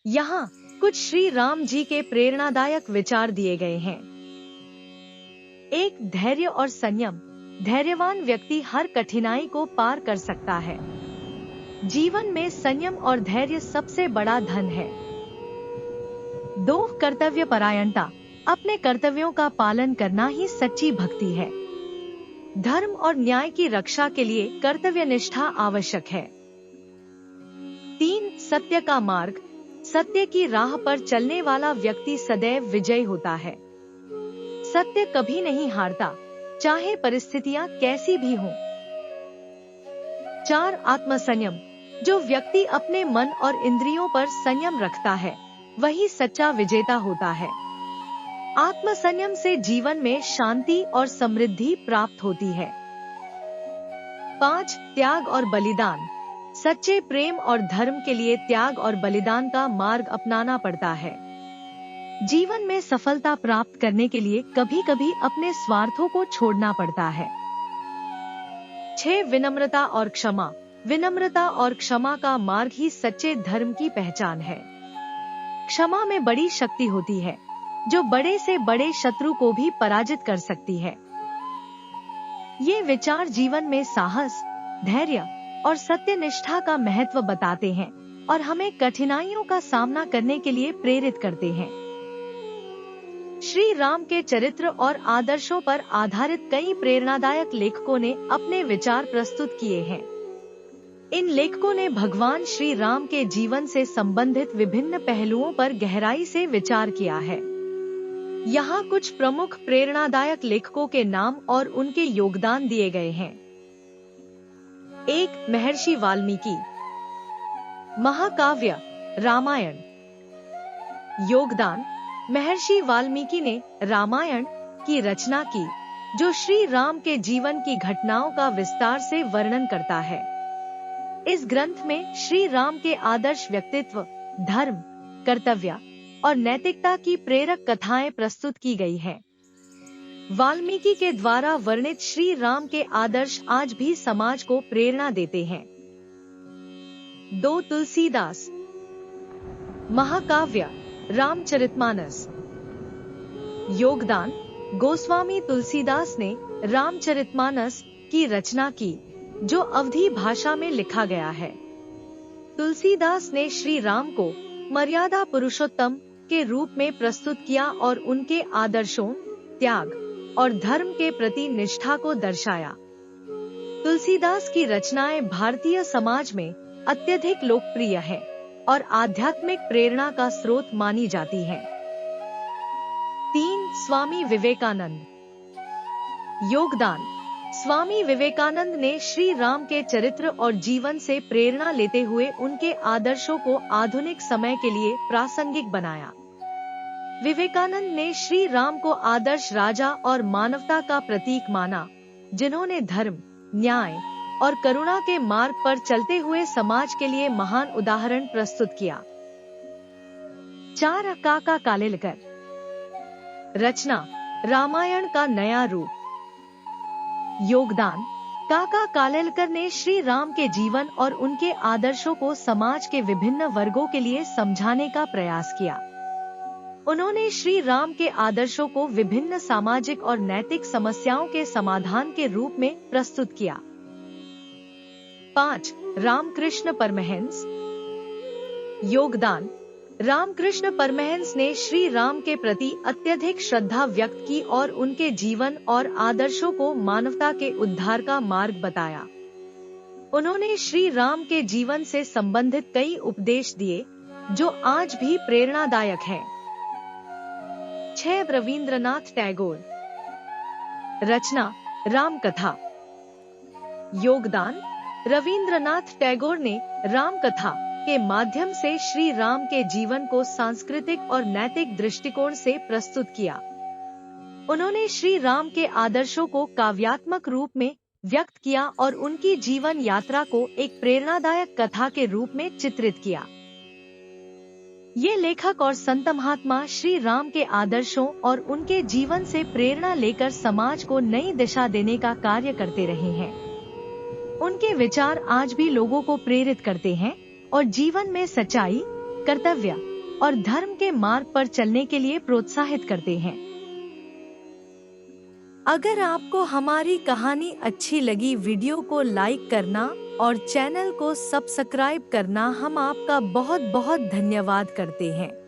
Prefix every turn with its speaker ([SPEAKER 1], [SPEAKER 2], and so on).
[SPEAKER 1] यहाँ कुछ श्री राम जी के प्रेरणादायक विचार दिए गए हैं। 1. धैर्य और संयम। धैर्यवान व्यक्ति हर कठिनाई को पार कर सकता है। जीवन में संयम और धैर्य सबसे बड़ा धन है। 2. कर्तव्य परायणता। अपने कर्तव्यों का पालन करना ही सच्ची भक्ति है। धर्म और न्याय की रक्षा के लिए कर्तव्य निष्ठा आवश्यक है। 3. सत्य का मार्ग। सत्य की राह पर चलने वाला व्यक्ति सदैव विजयी होता है। सत्य कभी नहीं हारता, चाहे परिस्थितियां कैसी भी हों। 4. आत्मसंयम। जो व्यक्ति अपने मन और इंद्रियों पर संयम रखता है, वही सच्चा विजेता होता है। आत्मसंयम से जीवन में शांति और समृद्धि प्राप्त होती है। 5. त्याग और बलिदान। सच्चे प्रेम और धर्म के लिए त्याग और बलिदान का मार्ग अपनाना पड़ता है। जीवन में सफलता प्राप्त करने के लिए कभी कभी अपने स्वार्थों को छोड़ना पड़ता है। 6. विनम्रता और क्षमा। विनम्रता और क्षमा का मार्ग ही सच्चे धर्म की पहचान है। क्षमा में बड़ी शक्ति होती है, जो बड़े से बड़े शत्रु को भी पराजित कर सकती है। ये विचार जीवन में साहस, धैर्य और सत्यनिष्ठा का महत्व बताते हैं और हमें कठिनाइयों का सामना करने के लिए प्रेरित करते हैं। श्री राम के चरित्र और आदर्शों पर आधारित कई प्रेरणादायक लेखकों ने अपने विचार प्रस्तुत किए हैं। इन लेखकों ने भगवान श्री राम के जीवन से संबंधित विभिन्न पहलुओं पर गहराई से विचार किया है। यहाँ कुछ प्रमुख प्रेरणादायक लेखकों के नाम और उनके योगदान दिए गए हैं। 1. महर्षि वाल्मीकि। महाकाव्य रामायण। योगदान। महर्षि वाल्मीकि ने रामायण की रचना की, जो श्री राम के जीवन की घटनाओं का विस्तार से वर्णन करता है। इस ग्रंथ में श्री राम के आदर्श व्यक्तित्व, धर्म, कर्तव्य और नैतिकता की प्रेरक कथाएं प्रस्तुत की गई हैं। वाल्मीकि के द्वारा वर्णित श्री राम के आदर्श आज भी समाज को प्रेरणा देते हैं। 2. तुलसीदास। महाकाव्य रामचरितमानस। योगदान। गोस्वामी तुलसीदास ने रामचरितमानस की रचना की, जो अवधी भाषा में लिखा गया है। तुलसीदास ने श्री राम को मर्यादा पुरुषोत्तम के रूप में प्रस्तुत किया और उनके आदर्शों, त्याग और धर्म के प्रति निष्ठा को दर्शाया। तुलसीदास की रचनाएं भारतीय समाज में अत्यधिक लोकप्रिय है और आध्यात्मिक प्रेरणा का स्रोत मानी जाती है। 3. स्वामी विवेकानंद। योगदान। स्वामी विवेकानंद ने श्री राम के चरित्र और जीवन से प्रेरणा लेते हुए उनके आदर्शों को आधुनिक समय के लिए प्रासंगिक बनाया। विवेकानंद ने श्री राम को आदर्श राजा और मानवता का प्रतीक माना, जिन्होंने धर्म, न्याय और करुणा के मार्ग पर चलते हुए समाज के लिए महान उदाहरण प्रस्तुत किया। 4. काका कालेलकर। रचना। रामायण का नया रूप। योगदान। काका कालेलकर ने श्री राम के जीवन और उनके आदर्शों को समाज के विभिन्न वर्गों के लिए समझाने का प्रयास किया। उन्होंने श्री राम के आदर्शों को विभिन्न सामाजिक और नैतिक समस्याओं के समाधान के रूप में प्रस्तुत किया। 5. रामकृष्ण परमहंस। योगदान। रामकृष्ण परमहंस ने श्री राम के प्रति अत्यधिक श्रद्धा व्यक्त की और उनके जीवन और आदर्शों को मानवता के उद्धार का मार्ग बताया। उन्होंने श्री राम के जीवन से संबंधित कई उपदेश दिए, जो आज भी प्रेरणादायक हैं। 6. रवींद्रनाथ टैगोर। रचना। रामकथा। योगदान। रवींद्रनाथ टैगोर ने रामकथा के माध्यम से श्री राम के जीवन को सांस्कृतिक और नैतिक दृष्टिकोण से प्रस्तुत किया। उन्होंने श्री राम के आदर्शों को काव्यात्मक रूप में व्यक्त किया और उनकी जीवन यात्रा को एक प्रेरणादायक कथा के रूप में चित्रित किया। ये लेखक और संत महात्मा श्री राम के आदर्शों और उनके जीवन से प्रेरणा लेकर समाज को नई दिशा देने का कार्य करते रहे हैं। उनके विचार आज भी लोगों को प्रेरित करते हैं और जीवन में सच्चाई, कर्तव्य और धर्म के मार्ग पर चलने के लिए प्रोत्साहित करते हैं। अगर आपको हमारी कहानी अच्छी लगी, वीडियो को लाइक करना और चैनल को सब्सक्राइब करना हम आपका बहुत बहुत धन्यवाद करते हैं।